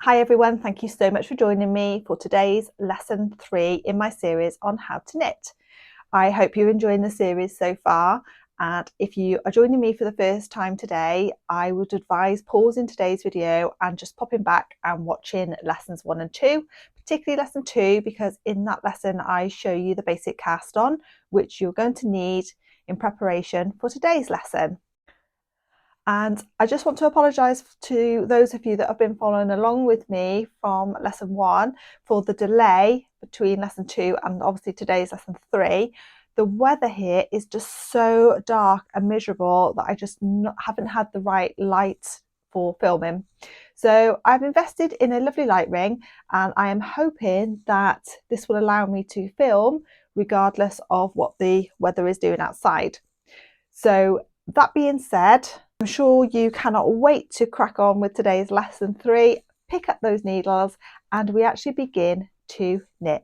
Hi everyone, thank you so much for joining me for today's lesson 3 in my series on how to knit. I hope you're enjoying the series so far, and if you are joining me for the first time today, I would advise pausing today's video and just popping back and watching lessons 1 and 2, particularly lesson 2, because in that lesson I show you the basic cast on, which you're going to need in preparation for today's lesson. And I just want to apologise to those of you that have been following along with me from lesson 1 for the delay between lesson 2 and obviously today's lesson 3. The weather here is just so dark and miserable that I just haven't had the right light for filming. So I've invested in a lovely light ring, and I am hoping that this will allow me to film regardless of what the weather is doing outside. So that being said, I'm sure you cannot wait to crack on with today's lesson 3, pick up those needles, and we actually begin to knit.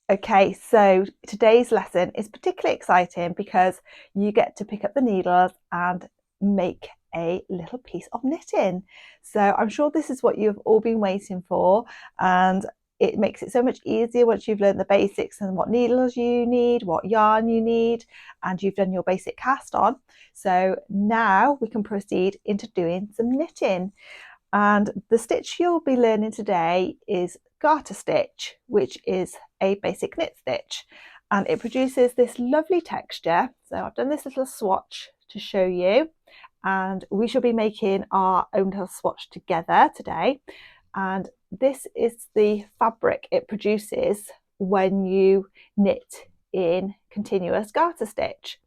Okay, so today's lesson is particularly exciting because you get to pick up the needles and make a little piece of knitting. So I'm sure this is what you've all been waiting for, and it makes it so much easier once you've learned the basics and what needles you need, what yarn you need, and you've done your basic cast on. So now we can proceed into doing some knitting. And the stitch you'll be learning today is garter stitch, which is a basic knit stitch, and it produces this lovely texture. So I've done this little swatch to show you, and we shall be making our own little swatch together today. And this is the fabric it produces when you knit in continuous garter stitch.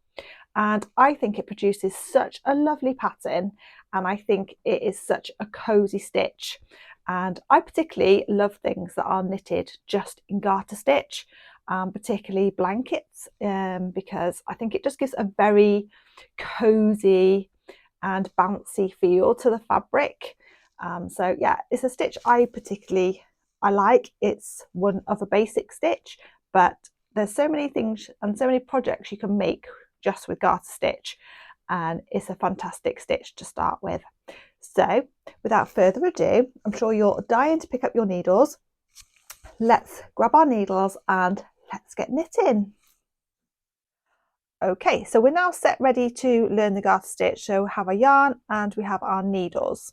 And I think it produces such a lovely pattern, and I think it is such a cozy stitch. And I particularly love things that are knitted just in garter stitch, particularly blankets, because I think it just gives a very cozy and bouncy feel to the fabric. So yeah, it's a stitch I like. It's one of a basic stitch, but there's so many things and so many projects you can make just with garter stitch, and it's a fantastic stitch to start with. So without further ado, I'm sure you're dying to pick up your needles. Let's grab our needles and let's get knitting. Okay, so we're now set ready to learn the garter stitch. So we have our yarn and we have our needles.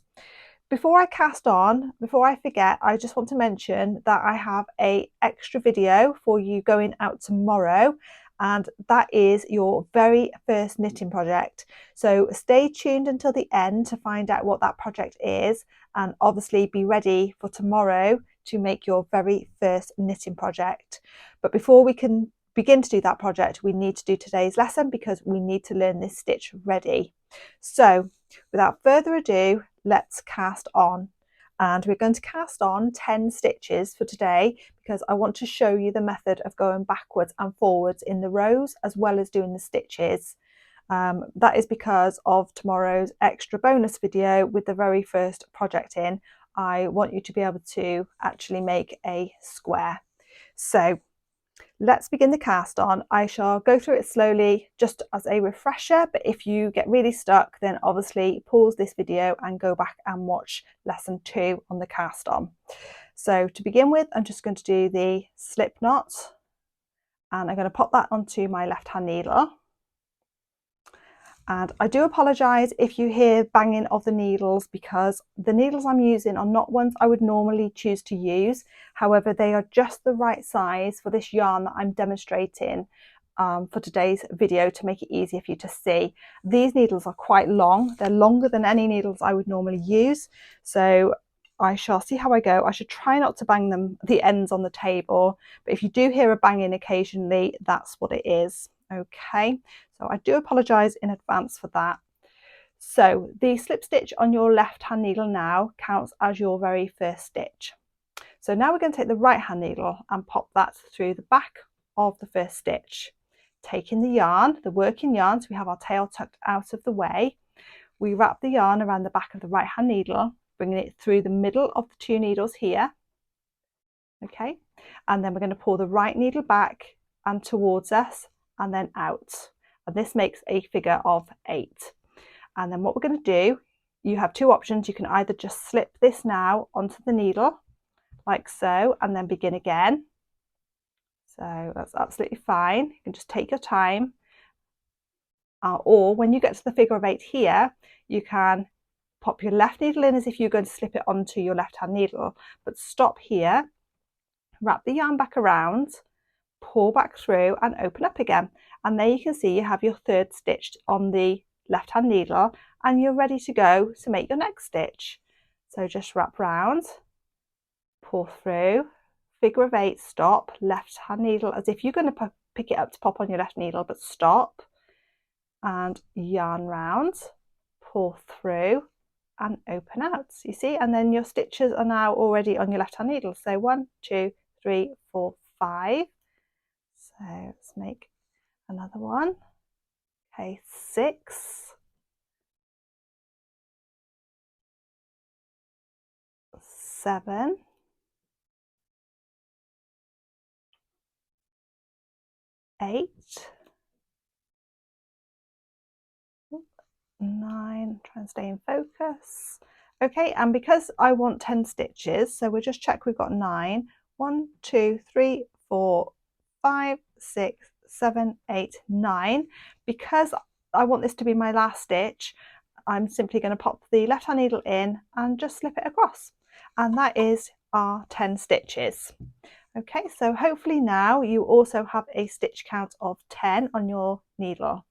Before I cast on, before I forget, I just want to mention that I have an extra video for you going out tomorrow, and that is your very first knitting project. So stay tuned until the end to find out what that project is, and obviously be ready for tomorrow to make your very first knitting project. But before we can begin to do that project, we need to do today's lesson because we need to learn this stitch ready. So without further ado, let's cast on. And we're going to cast on 10 stitches for today because I want to show you the method of going backwards and forwards in the rows as well as doing the stitches. That is because of tomorrow's extra bonus video with the very first project in. I want you to be able to actually make a square. So let's begin the cast on. I shall go through it slowly just as a refresher, but if you get really stuck, then obviously pause this video and go back and watch lesson 2 on the cast on. So to begin with, I'm just going to do the slip knot, and I'm going to pop that onto my left hand needle. And I do apologise if you hear banging of the needles because the needles I'm using are not ones I would normally choose to use. However, they are just the right size for this yarn that I'm demonstrating for today's video to make it easier for you to see. These needles are quite long. They're longer than any needles I would normally use. So I shall see how I go. I should try not to bang the ends on the table, but if you do hear a banging occasionally, that's what it is. Okay, so I do apologise in advance for that. So the slip stitch on your left hand needle now counts as your very first stitch. So now we're going to take the right hand needle and pop that through the back of the first stitch. Taking the yarn, the working yarn, so we have our tail tucked out of the way, we wrap the yarn around the back of the right hand needle, bringing it through the middle of the 2 needles here. Okay, and then we're going to pull the right needle back and towards us and then out, and this makes a figure of 8. And then what we're going to do you have two options. You can either just slip this now onto the needle like so and then begin again. So that's absolutely fine. You can just take your time. Or when you get to the figure of 8 here, you can pop your left needle in as if you're going to slip it onto your left hand needle, but stop here, wrap the yarn back around, pull back through and open up again. And there you can see you have your third stitch on the left hand needle and you're ready to go to make your next stitch. So just wrap round, pull through, figure of 8, stop, left hand needle as if you're going to pick it up to pop on your left needle, but stop and yarn round, pull through and open out. You see, and then your stitches are now already on your left hand needle. So 1, 2, 3, 4, 5. So let's make another one. Okay, 6, 7, 8, 9, try and stay in focus. Okay, and because I want 10 stitches, so we'll just check we've got 9. 1, 2, 3, 4, 5, 6, 7, 8, 9. Because I want this to be my last stitch, I'm simply going to pop the left hand needle in and just slip it across. And that is our 10 stitches. Okay, so hopefully now you also have a stitch count of 10 on your needle.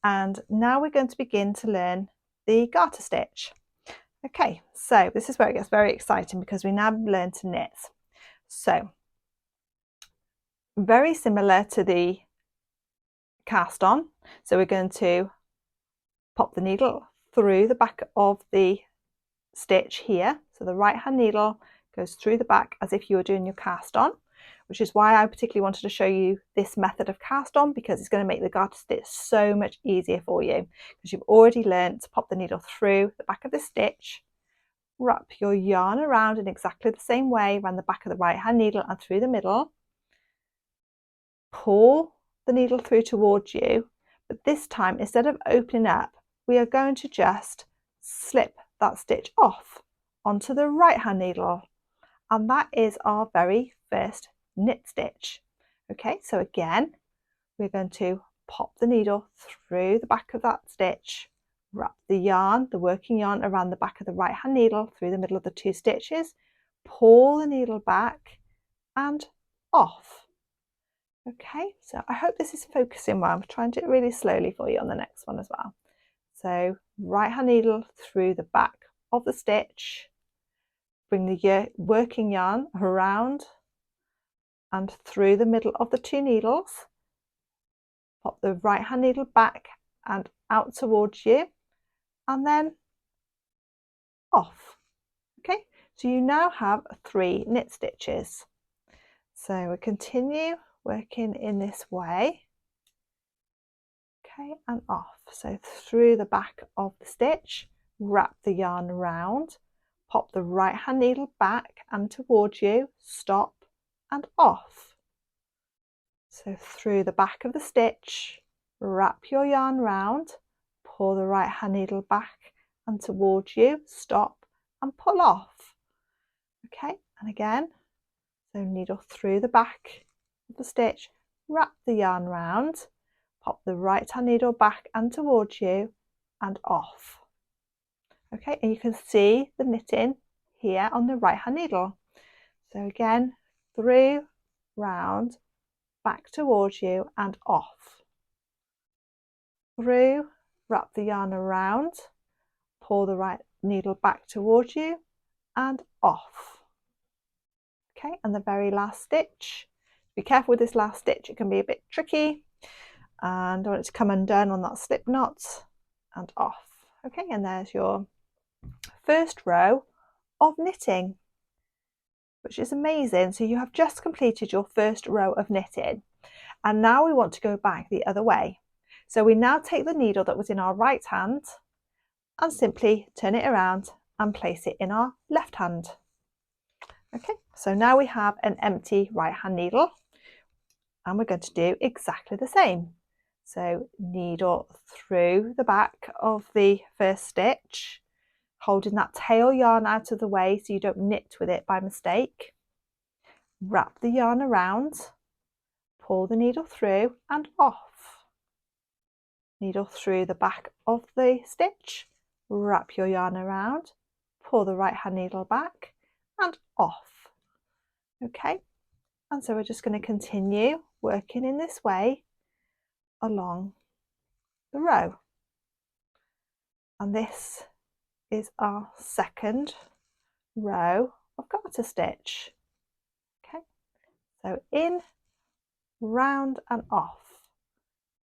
And now we're going to begin to learn the garter stitch. Okay, so this is where it gets very exciting because we now learn to knit. So very similar to the cast on. So we're going to pop the needle through the back of the stitch here. So the right hand needle goes through the back as if you were doing your cast on, which is why I particularly wanted to show you this method of cast on, because it's going to make the garter stitch so much easier for you, because you've already learned to pop the needle through the back of the stitch, wrap your yarn around in exactly the same way around the back of the right hand needle and through the middle, pull the needle through towards you, but this time instead of opening up, we are going to just slip that stitch off onto the right hand needle, and that is our very first knit stitch. Okay, so again we're going to pop the needle through the back of that stitch, wrap the yarn, the working yarn, around the back of the right hand needle through the middle of the 2 stitches, pull the needle back and off. Okay, so I hope this is focusing well. I'm trying to do it really slowly for you on the next one as well. So right hand needle through the back of the stitch, bring the working yarn around and through the middle of the 2 needles, pop the right hand needle back and out towards you, and then off. Okay, so you now have 3 knit stitches. So we continue working in this way. Okay, and off. So through the back of the stitch, wrap the yarn around, pop the right hand needle back and towards you, stop and off. So through the back of the stitch, wrap your yarn round, pull the right hand needle back and towards you, stop and pull off. Okay, and again, so needle through the back of the stitch, wrap the yarn round, pop the right hand needle back and towards you and off. Okay, and you can see the knitting here on the right hand needle. So again, through, round, back towards you and off. Through, wrap the yarn around, pull the right needle back towards you and off. Okay, and the very last stitch. Be careful with this last stitch, it can be a bit tricky, and I want it to come undone on that slip knot and off. Okay, and there's your first row of knitting, which is amazing. So you have just completed your first row of knitting, and now we want to go back the other way. So we now take the needle that was in our right hand and simply turn it around and place it in our left hand. Okay, so now we have an empty right hand needle, and we're going to do exactly the same. So needle through the back of the first stitch, holding that tail yarn out of the way so you don't knit with it by mistake. Wrap the yarn around, pull the needle through and off. Needle through the back of the stitch, wrap your yarn around, pull the right hand needle back and off. Okay, and so we're just going to continue working in this way along the row. And this is our second row of garter stitch. Okay, so in, round and off,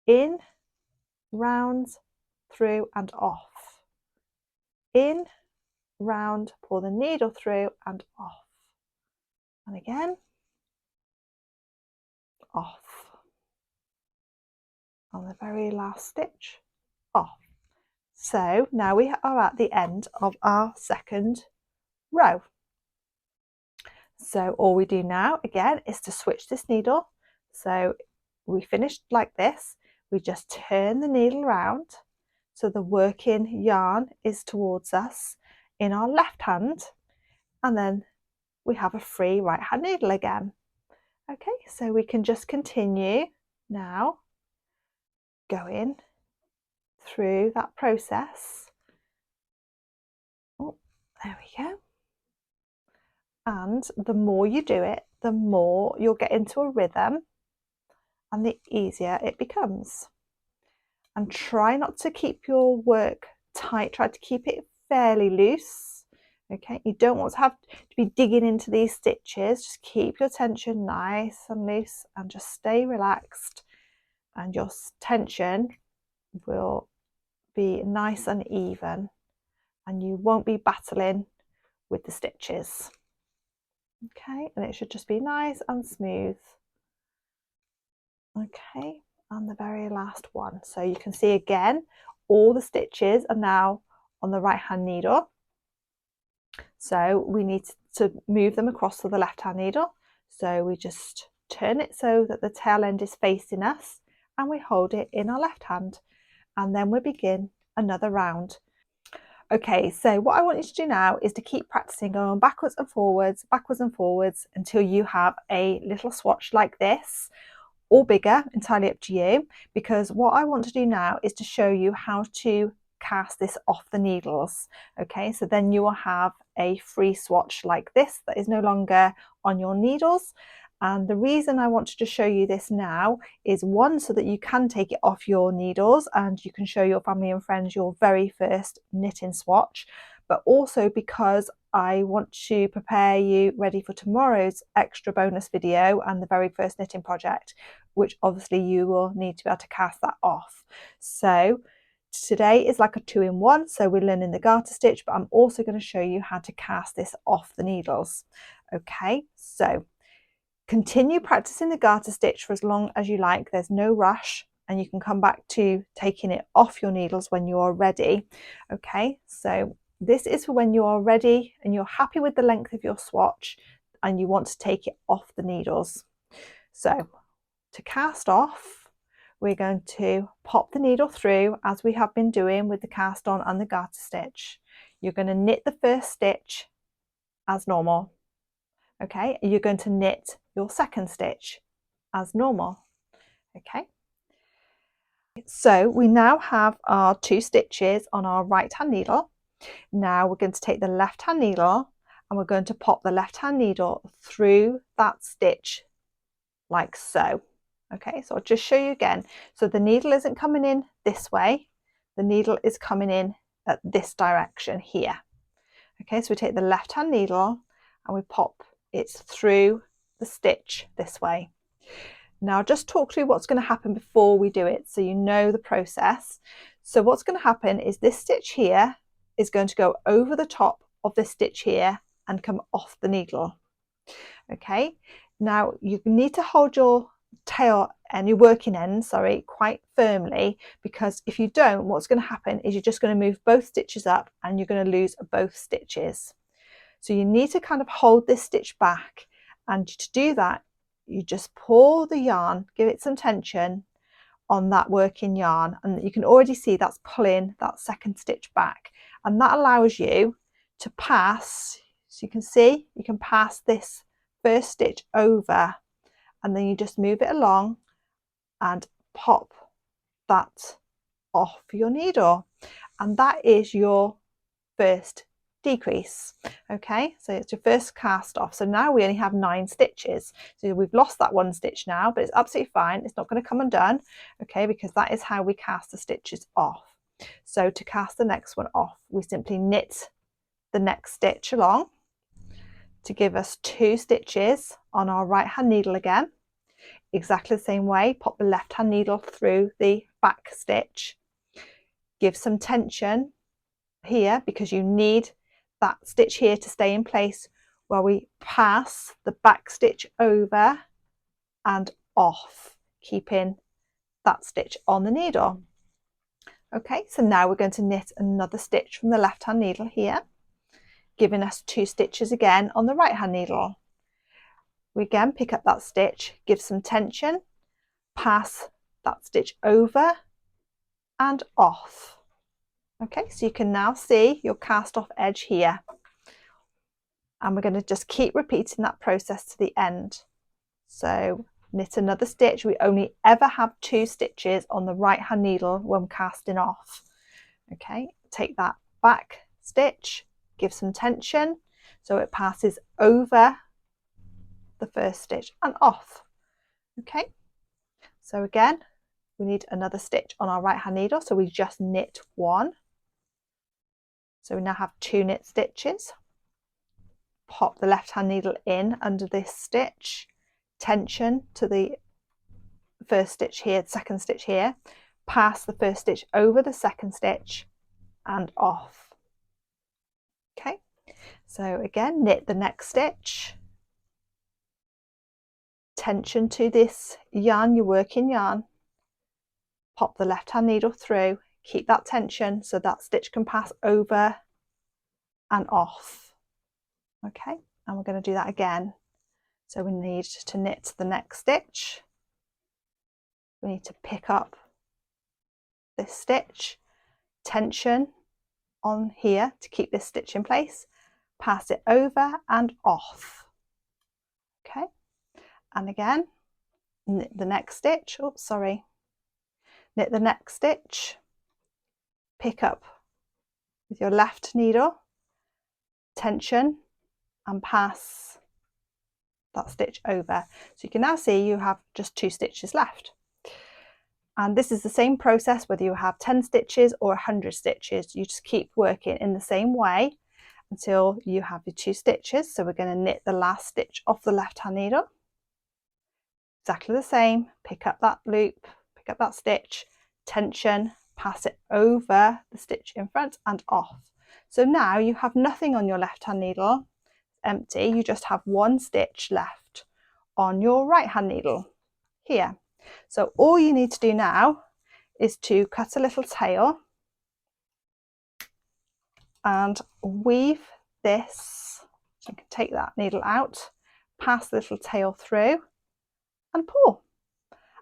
in, round, through and off, in, round, pull the needle through and off, and again, off, on the very last stitch, off. So now we are at the end of our second row. So all we do now again is to switch this needle. So we finished like this, we just turn the needle around so the working yarn is towards us in our left hand, and then we have a free right hand needle again. Okay, so we can just continue now going through that process. Oh, there we go. And the more you do it, the more you'll get into a rhythm and the easier it becomes. And try not to keep your work tight, try to keep it fairly loose. Okay, you don't want to have to be digging into these stitches, just keep your tension nice and loose and just stay relaxed, and your tension will be nice and even and you won't be battling with the stitches. Okay, and it should just be nice and smooth. Okay, and the very last one. So you can see again, all the stitches are now on the right hand needle. So we need to move them across to the left hand needle. So we just turn it so that the tail end is facing us and we hold it in our left hand, and then we begin another round. Okay, so what I want you to do now is to keep practicing going backwards and forwards until you have a little swatch like this, or bigger, entirely up to you, because what I want to do now is to show you how to cast this off the needles. Okay, so then you will have a free swatch like this that is no longer on your needles. And the reason I wanted to show you this now is, one, so that you can take it off your needles and you can show your family and friends your very first knitting swatch, but also because I want to prepare you ready for tomorrow's extra bonus video and the very first knitting project, which obviously you will need to be able to cast that off. So today is like a 2-in-1, so we're learning the garter stitch, but I'm also going to show you how to cast this off the needles. Okay, so continue practicing the garter stitch for as long as you like. There's no rush, and you can come back to taking it off your needles when you are ready. Okay, so this is for when you are ready and you're happy with the length of your swatch and you want to take it off the needles. So to cast off, we're going to pop the needle through as we have been doing with the cast on and the garter stitch. You're going to knit the first stitch as normal. Okay, you're going to knit your second stitch as normal. Okay, so we now have our 2 stitches on our right hand needle. Now we're going to take the left hand needle and we're going to pop the left hand needle through that stitch like so. Okay, so I'll just show you again. So the needle isn't coming in this way, the needle is coming in at this direction here. Okay, so we take the left hand needle and we pop it through the stitch this way. Now just talk through what's going to happen before we do it so you know the process. So what's going to happen is this stitch here is going to go over the top of this stitch here and come off the needle. Okay, now you need to hold your tail and your working end, sorry, quite firmly, because if you don't, what's going to happen is you're just going to move both stitches up and you're going to lose both stitches. So you need to kind of hold this stitch back, and to do that you just pull the yarn, give it some tension on that working yarn, and you can already see that's pulling that second stitch back, and that allows you to pass, so you can see you can pass this first stitch over, and then you just move it along and pop that off your needle, and that is your first decrease. Okay, so it's your first cast off. So now we only have 9 stitches, so we've lost that 1 stitch now, but it's absolutely fine, it's not going to come undone, okay, because that is how we cast the stitches off. So to cast the next one off, we simply knit the next stitch along to give us 2 stitches on our right hand needle again, exactly the same way. Pop the left hand needle through the back stitch, give some tension here because you need that stitch here to stay in place while we pass the back stitch over and off, keeping that stitch on the needle. Okay, so now we're going to knit another stitch from the left hand needle here, giving us 2 stitches again on the right hand needle. We again pick up that stitch, give some tension, pass that stitch over and off. Okay, so you can now see your cast off edge here, and we're going to just keep repeating that process to the end. So knit another stitch. We only ever have 2 stitches on the right hand needle when casting off. Okay, take that back stitch, give some tension so it passes over the first stitch and off. Okay, so again we need another stitch on our right hand needle, so we just knit 1. So we now have 2 knit stitches. Pop the left hand needle in under this stitch, tension to the first stitch here, second stitch here, pass the first stitch over the second stitch and off. Okay, so again knit the next stitch, tension to this yarn, your working yarn, pop the left hand needle through, keep that tension so that stitch can pass over and off. Okay, and we're going to do that again. So we need to knit the next stitch, we need to pick up this stitch, tension on here to keep this stitch in place, pass it over and off. Okay, and again knit the next stitch, knit the next stitch, pick up with your left needle, tension and pass that stitch over. So you can now see you have just 2 stitches left. And this is the same process whether you have 10 stitches or 100 stitches. You just keep working in the same way until you have your 2 stitches. So we're going to knit the last stitch off the left hand needle. Exactly the same, pick up that loop, pick up that stitch, tension, pass it over the stitch in front and off. So now you have nothing on your left hand needle, empty, you just have 1 stitch left on your right hand needle here. So all you need to do now is to cut a little tail and weave this. So you can take that needle out, pass the little tail through and pull,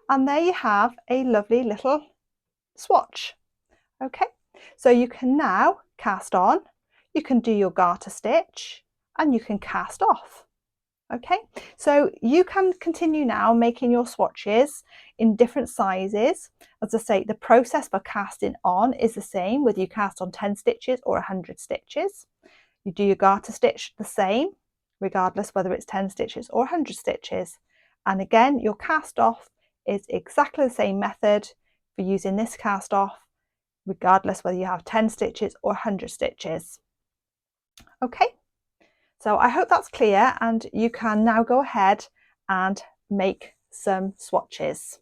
and there you have a lovely little swatch. Okay, so you can now cast on, you can do your garter stitch and you can cast off. Okay, so you can continue now making your swatches in different sizes. As I say, the process for casting on is the same whether you cast on 10 stitches or 100 stitches. You do your garter stitch the same regardless whether it's 10 stitches or 100 stitches. And again, your cast off is exactly the same method for using this cast off regardless whether you have 10 stitches or 100 stitches. Okay, so I hope that's clear and you can now go ahead and make some swatches.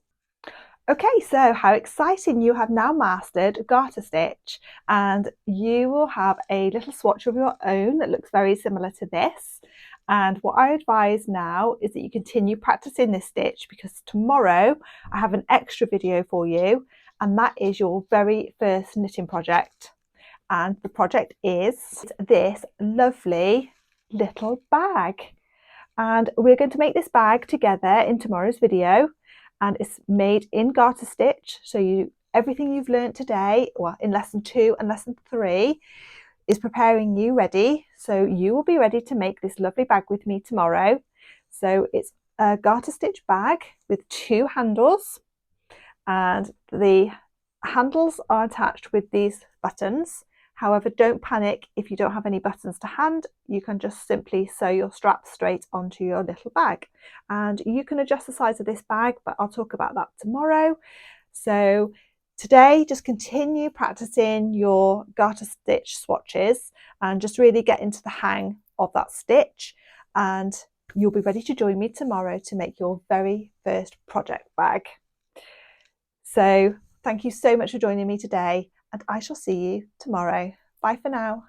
Okay, so how exciting, you have now mastered garter stitch and you will have a little swatch of your own that looks very similar to this. And what I advise now is that you continue practicing this stitch because tomorrow I have an extra video for you, and that is your very first knitting project. And the project is this lovely little bag. And we're going to make this bag together in tomorrow's video, and it's made in garter stitch. So everything you've learned today, well, in lesson 2 and lesson 3, is preparing you ready, so you will be ready to make this lovely bag with me tomorrow. So it's a garter stitch bag with 2 handles, and the handles are attached with these buttons. However, don't panic if you don't have any buttons to hand. You can just simply sew your strap straight onto your little bag, and you can adjust the size of this bag, but I'll talk about that tomorrow. So today, just continue practicing your garter stitch swatches and just really get into the hang of that stitch, and you'll be ready to join me tomorrow to make your very first project bag. So thank you so much for joining me today, and I shall see you tomorrow. Bye for now.